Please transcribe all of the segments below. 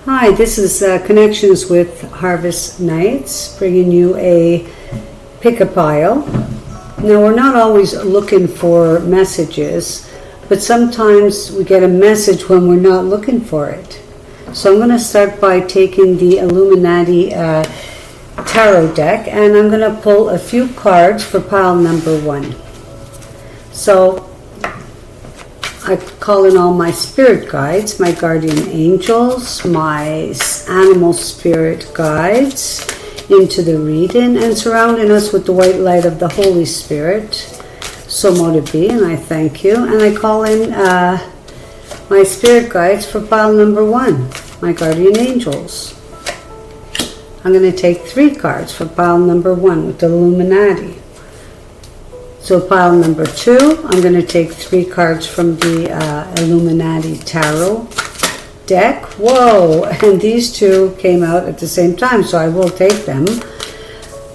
Hi, this is Connections with Harvest Nights, bringing you a pick-a-pile. Now, we're not always looking for messages, but sometimes we get a message when we're not looking for it. So I'm going to start by taking the Illuminati tarot deck, and I'm going to pull a few cards for pile number 1. So I call in all my spirit guides, my guardian angels, my animal spirit guides into the reading, and surrounding us with the white light of the Holy Spirit. So mote it be, and I thank you. And I call in my spirit guides for pile number 1, my guardian angels. I'm going to take 3 cards for pile number 1 with the Illuminati. So pile number 2, I'm going to take 3 cards from the Illuminati Tarot deck. Whoa! And these 2 came out at the same time, so I will take them.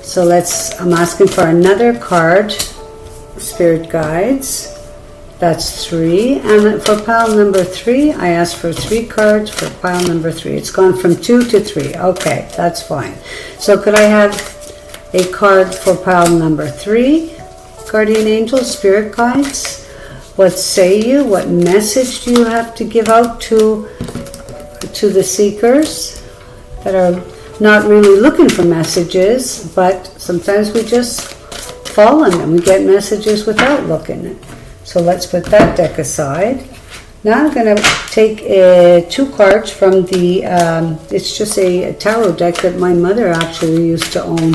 So I'm asking for another card, Spirit Guides. That's 3. And for pile number 3, I asked for 3 cards for pile number 3. It's gone from 2 to 3. Okay, that's fine. So could I have a card for pile number 3? Guardian angels, spirit guides, what say you? What message do you have to give out to the seekers that are not really looking for messages, but sometimes we just fall on them. We get messages without looking. So let's put that deck aside. Now I'm going to take 2 cards from the, it's just a tarot deck that my mother actually used to own.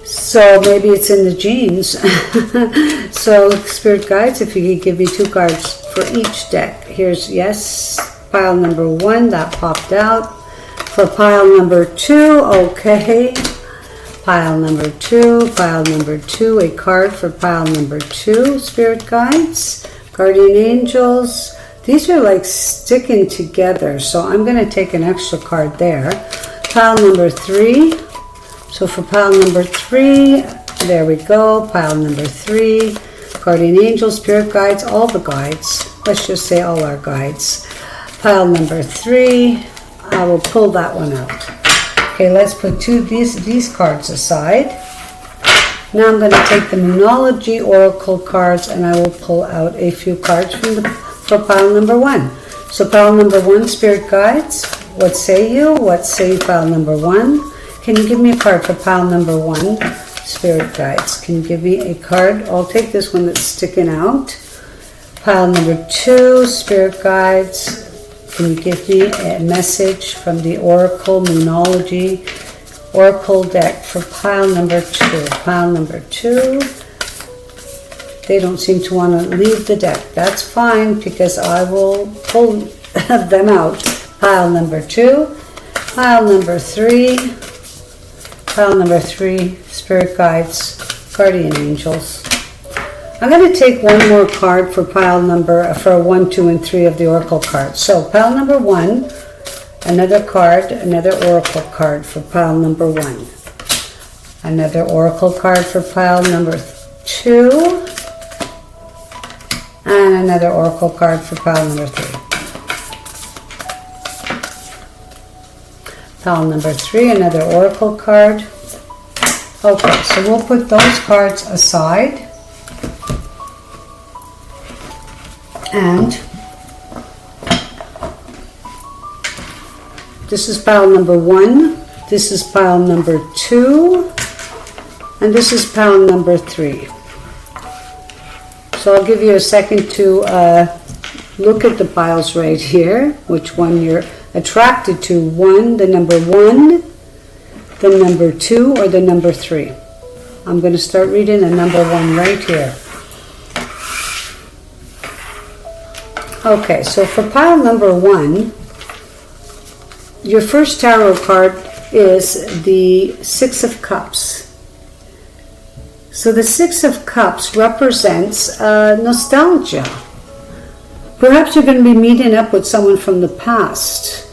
So maybe it's in the genes. So Spirit Guides, if you could give me 2 cards for each deck. Here's yes, pile number 1, that popped out. For pile number 2, okay. Pile number 2, a card for pile number 2, Spirit Guides, Guardian Angels. These are like sticking together, so I'm going to take an extra card there. Pile number 3. So for pile number 3, there we go, pile number 3, Guardian Angels, Spirit Guides, all the guides. Let's just say all our guides. Pile number 3, I will pull that one out. Okay, let's put these cards aside. Now I'm going to take the Moonology Oracle cards, and I will pull out a few cards for pile number 1. So pile number 1, Spirit Guides, what say you? What say pile number 1? Can you give me a card for pile number 1, Spirit Guides? Can you give me a card? I'll take this one that's sticking out. Pile number 2, Spirit Guides. Can you give me a message from the Oracle Moonology Oracle deck for pile number 2? Pile number 2. They don't seem to want to leave the deck. That's fine, because I will pull them out. Pile number 2. Pile number 3. Pile number 3, Spirit Guides, Guardian Angels. I'm going to take one more card for pile number, for 1, 2, and 3 of the Oracle cards. So pile number 1, another card, another Oracle card for pile number 1. Another Oracle card for pile number 2. And another Oracle card for pile number 3. Pile number 3, another Oracle card. Okay, so we'll put those cards aside. And this is pile number 1. This is pile number 2. And this is pile number 3. So I'll give you a second to look at the piles right here, which one you're attracted to. 1, the number 1, the number 2, or the number 3. I'm going to start reading the number 1 right here. Okay, so for pile number 1, your first tarot card is the 6 of Cups. So the 6 of Cups represents nostalgia. Perhaps you're going to be meeting up with someone from the past.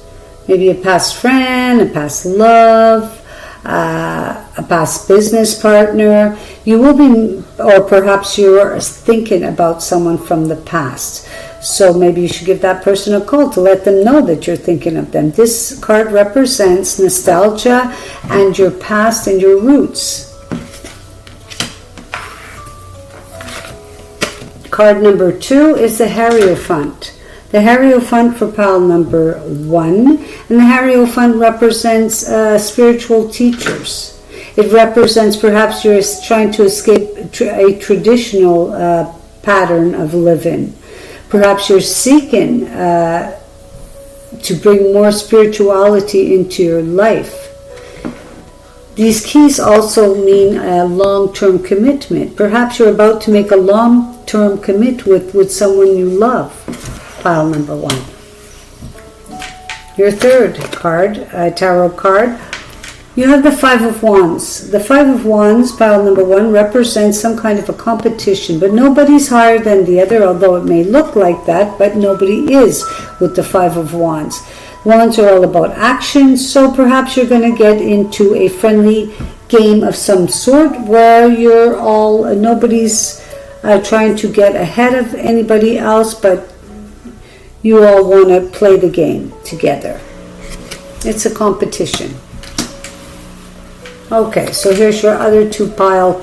Maybe a past friend, a past love, a past business partner. You will be, or perhaps you're thinking about someone from the past. So maybe you should give that person a call to let them know that you're thinking of them. This card represents nostalgia and your past and your roots. Card number 2 is the Hierophant. The Hierophant for pile number 1. And the Hierophant represents spiritual teachers. It represents perhaps you're trying to escape a traditional pattern of living. Perhaps you're seeking to bring more spirituality into your life. These keys also mean a long-term commitment. Perhaps you're about to make a long-term commitment with someone you love. Pile number 1. Your third card, tarot card, you have the Five of Wands. The Five of Wands, pile number 1, represents some kind of a competition, but nobody's higher than the other, although it may look like that, but nobody is with the Five of Wands. Wands are all about action, so perhaps you're going to get into a friendly game of some sort where nobody's trying to get ahead of anybody else, but you all want to play the game together. It's a competition. Okay, so here's your other 2 pile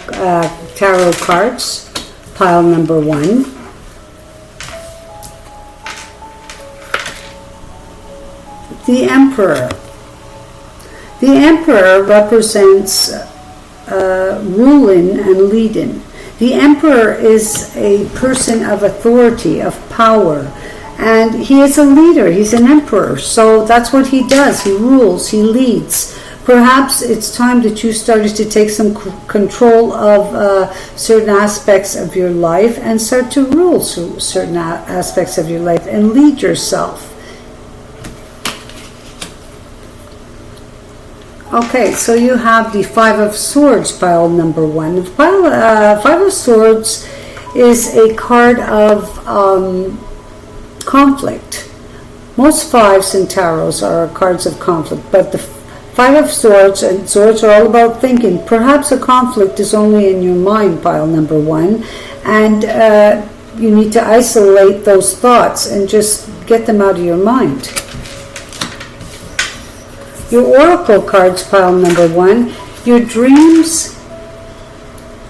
tarot cards. Pile number 1. The Emperor. The Emperor represents ruling and leading. The Emperor is a person of authority, of power, and he is a leader. He's an emperor, so that's what he does. He rules, he leads. Perhaps it's time that you started to take some control of certain aspects of your life and start to rule certain aspects of your life and lead yourself. Okay, so you have the Five of Swords, pile number 1. The Five of Swords is a card of conflict. Most fives in tarots are cards of conflict, but the Five of Swords, and swords are all about thinking. Perhaps a conflict is only in your mind, pile number 1, and you need to isolate those thoughts and just get them out of your mind. Your Oracle cards, pile number 1, your dreams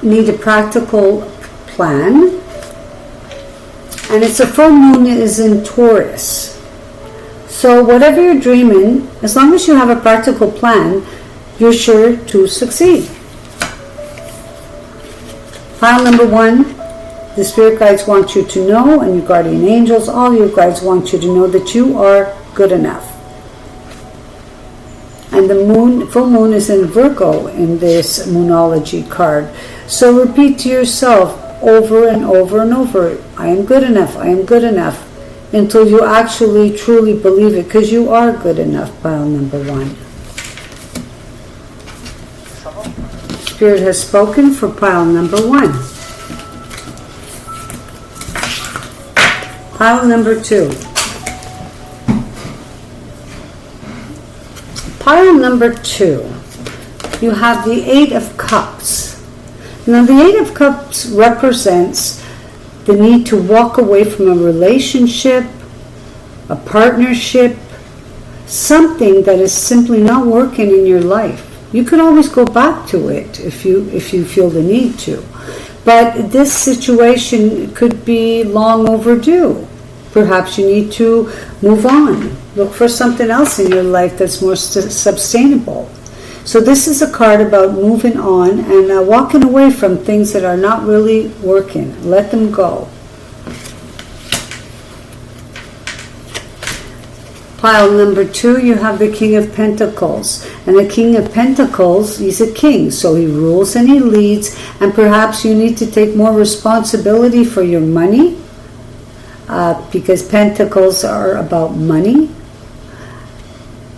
need a practical plan, and it's a full moon is in Taurus. So whatever you're dreaming, as long as you have a practical plan, you're sure to succeed. Pile number 1, the Spirit Guides want you to know, and your Guardian Angels, all your guides want you to know that you are good enough. And the full moon is in Virgo in this Moonology card. So repeat to yourself over and over and over, I am good enough, I am good enough, until you actually truly believe it, because you are good enough, pile number 1. Spirit has spoken for pile number 1. Pile number 2. Pile number 2, you have the Eight of Cups. Now the Eight of Cups represents the need to walk away from a relationship, a partnership, something that is simply not working in your life. You can always go back to it if you feel the need to. But this situation could be long overdue. Perhaps you need to move on. Look for something else in your life that's more sustainable. So this is a card about moving on and walking away from things that are not really working. Let them go. Pile number 2, you have the King of Pentacles. And the King of Pentacles, he's a king, so he rules and he leads. And perhaps you need to take more responsibility for your money, because Pentacles are about money.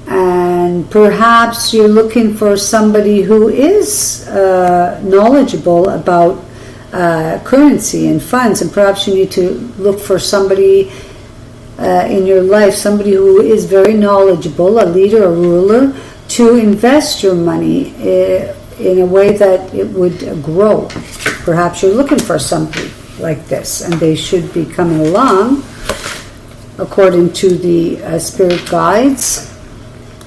And perhaps you're looking for somebody who is knowledgeable about currency and funds, and perhaps you need to look for somebody in your life, somebody who is very knowledgeable, a leader, a ruler, to invest your money in a way that it would grow. Perhaps you're looking for somebody like this, and they should be coming along. according to the spirit guides,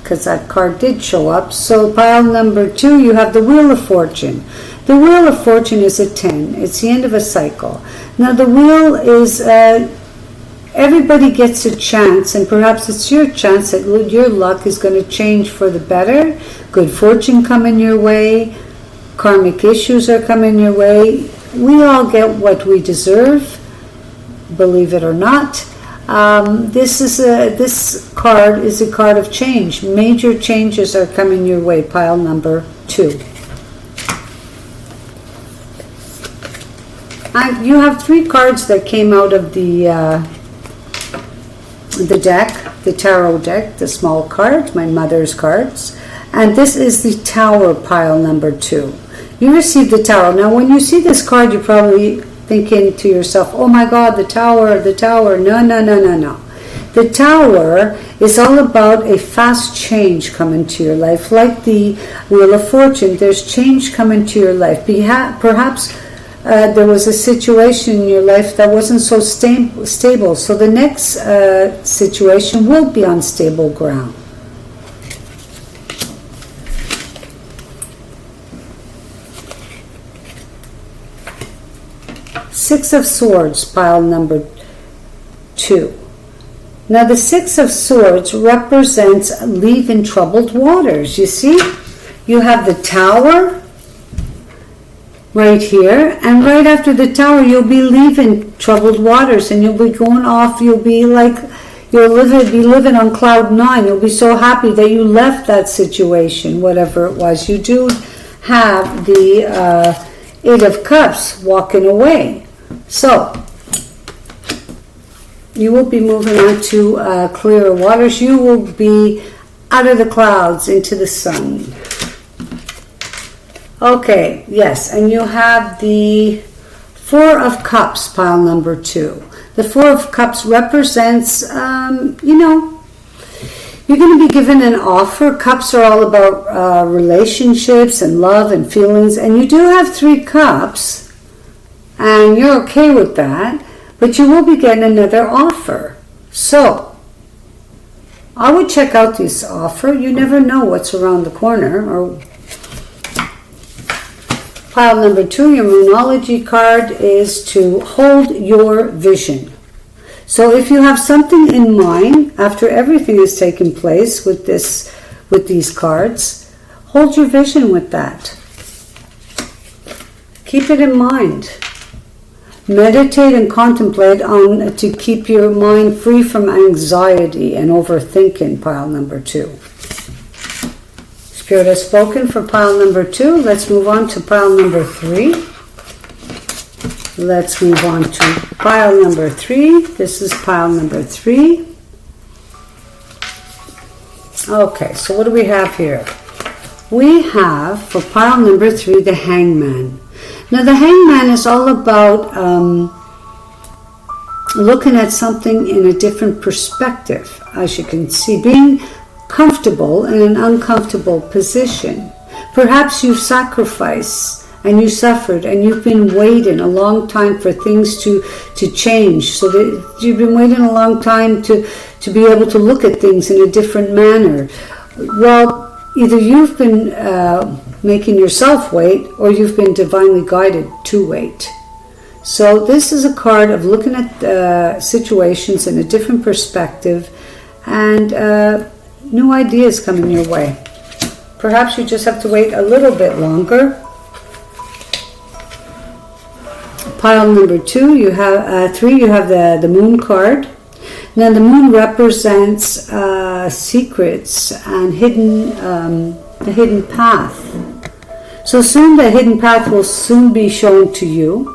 because that card did show up. So pile number 2, you have the Wheel of Fortune. The Wheel of Fortune is a 10. It's the end of a cycle. Now the wheel is, everybody gets a chance, and perhaps it's your chance that your luck is going to change for the better. Good fortune coming your way. Karmic issues are coming your way. We all get what we deserve, believe it or not. This card is a card of change. Major changes are coming your way, pile number 2. You have 3 cards that came out of the deck, the tarot deck, the small card, my mother's cards. And this is the Tower, pile number 2. You received the Tower. Now when you see this card, you're probably thinking to yourself, oh my God, the Tower, the Tower. No, no, no, no, no. The Tower is all about a fast change coming to your life. Like the Wheel of Fortune, there's change coming to your life. Perhaps there was a situation in your life that wasn't so stable. So the next situation will be on stable ground. Six of Swords, pile number 2. Now the Six of Swords represents leaving troubled waters. You see, you have the Tower right here, and right after the Tower you'll be leaving troubled waters, and you'll be going off. You'll be like, be living on cloud 9. You'll be so happy that you left that situation, whatever it was. You do have the Eight of Cups walking away. So, you will be moving on to clearer waters. You will be out of the clouds into the sun. Okay, yes, and you have the Four of Cups, pile number 2. The Four of Cups represents, you're going to be given an offer. Cups are all about relationships and love and feelings, and you do have 3 cups. And you're okay with that, but you will be getting another offer. So, I would check out this offer. You never know what's around the corner. Or pile number 2, your Moonology card is to hold your vision. So if you have something in mind after everything has taken place with these cards, hold your vision with that. Keep it in mind. Meditate and contemplate on to keep your mind free from anxiety and overthinking, pile number 2. Spirit has spoken for pile number 2. Let's move on to pile number 3. Let's move on to pile number 3. This is pile number 3. Okay, so what do we have here? We have, for pile number 3, the Hangman. Now the Hangman is all about looking at something in a different perspective, as you can see, being comfortable in an uncomfortable position. Perhaps you've sacrificed and you suffered and you've been waiting a long time for things to change. So that you've been waiting a long time to be able to look at things in a different manner. Well, either you've been making yourself wait, or you've been divinely guided to wait. So this is a card of looking at situations in a different perspective, and new ideas coming your way. Perhaps you just have to wait a little bit longer. Pile number 2, you have 3. You have the Moon card. Now the Moon represents secrets and the hidden path. So soon the hidden path will soon be shown to you.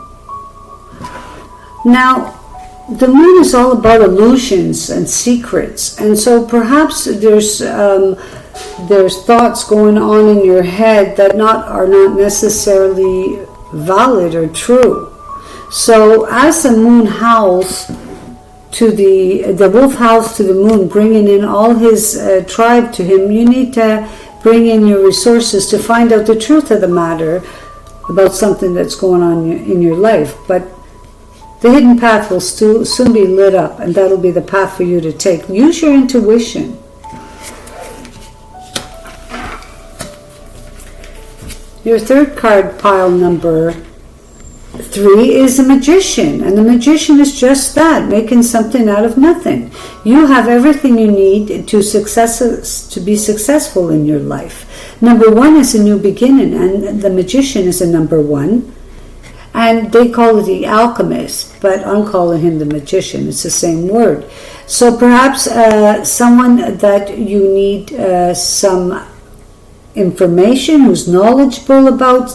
Now, the Moon is all about illusions and secrets, and so perhaps there's thoughts going on in your head that are not necessarily valid or true. So as the Moon howls to the wolf howls to the Moon, bringing in all his tribe to him, you need to bring in your resources to find out the truth of the matter about something that's going on in your life. But The hidden path will soon be lit up, and that'll be the path for you to take. Use your intuition. Your third card, pile number 3, is the Magician, and the Magician is just that, making something out of nothing. You have everything you need to be successful in your life. Number 1 is a new beginning, and the Magician is a number 1. And they call it the alchemist, but I'm calling him the Magician. It's the same word. So perhaps someone that you need some information, who's knowledgeable about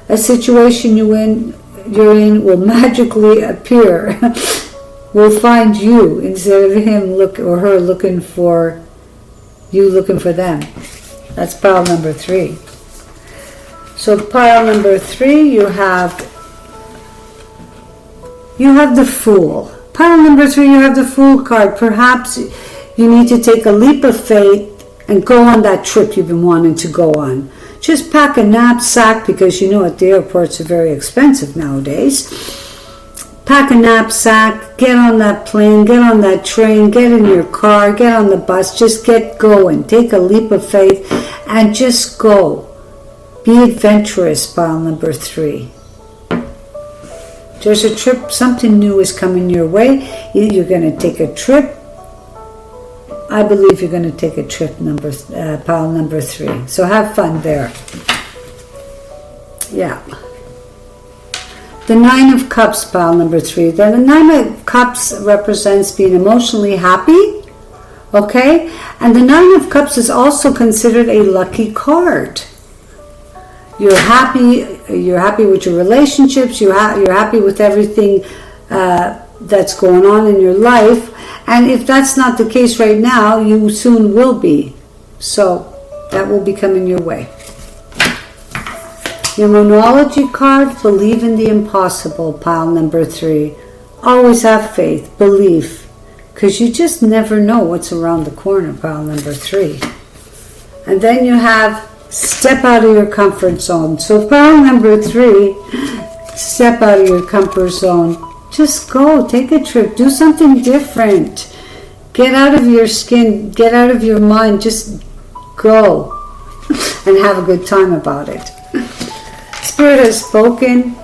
a situation you're in will magically appear, will find you instead of him or her looking for you, looking for them. That's pile number 3. So pile number 3, you have the Fool. Pile number 3, you have the Fool card. Perhaps you need to take a leap of faith and go on that trip you've been wanting to go on. Just pack a knapsack, because you know at the airports are very expensive nowadays. Pack a knapsack, get on that plane, get on that train, get in your car, get on the bus, just get going. Take a leap of faith and just go. Be adventurous, pile number 3. There's a trip, something new is coming your way. You're going to take a trip. I believe you're going to take a trip, pile number 3. So have fun there. Yeah. The 9 of Cups, pile number 3. The 9 of Cups represents being emotionally happy. Okay? And the 9 of Cups is also considered a lucky card. You're happy with your relationships, you're happy with everything that's going on in your life. And if that's not the case right now, you soon will be. So that will be coming your way. Your Moonology card, believe in the impossible, pile number 3. Always have faith, belief, because you just never know what's around the corner, pile number 3. And then you have step out of your comfort zone. So pile number 3, step out of your comfort zone. Just go, take a trip, do something different. Get out of your skin, get out of your mind, just go and have a good time about it. Spirit has spoken.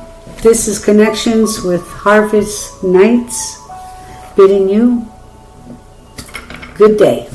This is Connections with Harvest Nights, bidding you good day.